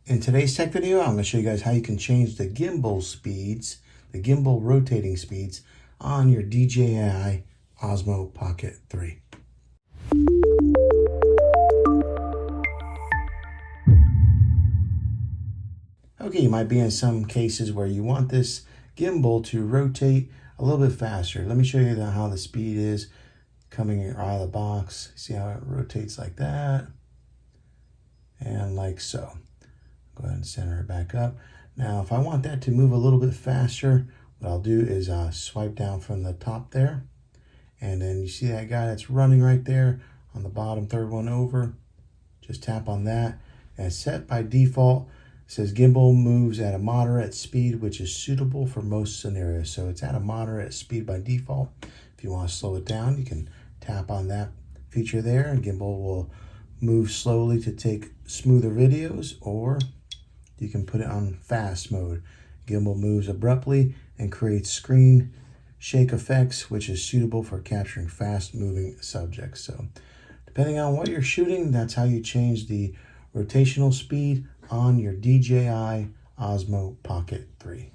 In today's tech video, I'm going to show you guys how you can change the gimbal speeds, the gimbal rotating speeds on your DJI Osmo Pocket 3. Okay, you might be in some cases where you want this gimbal to rotate a little bit faster. Let me show you how the speed is coming out of the box. See how it rotates like that and like so. Go ahead and center it back up. Now, if I want that to move a little bit faster, what I'll do is swipe down from the top there. And then you see that guy that's running right there on the bottom, third one over. Just tap on that. And it's set by default. It says gimbal moves at a moderate speed, which is suitable for most scenarios. So it's at a moderate speed by default. If you want to slow it down, you can tap on that feature there, and gimbal will move slowly to take smoother videos, or you can put it on fast mode. Gimbal moves abruptly and creates screen shake effects, which is suitable for capturing fast moving subjects. So depending on what you're shooting, that's how you change the rotational speed on your DJI Osmo Pocket 3.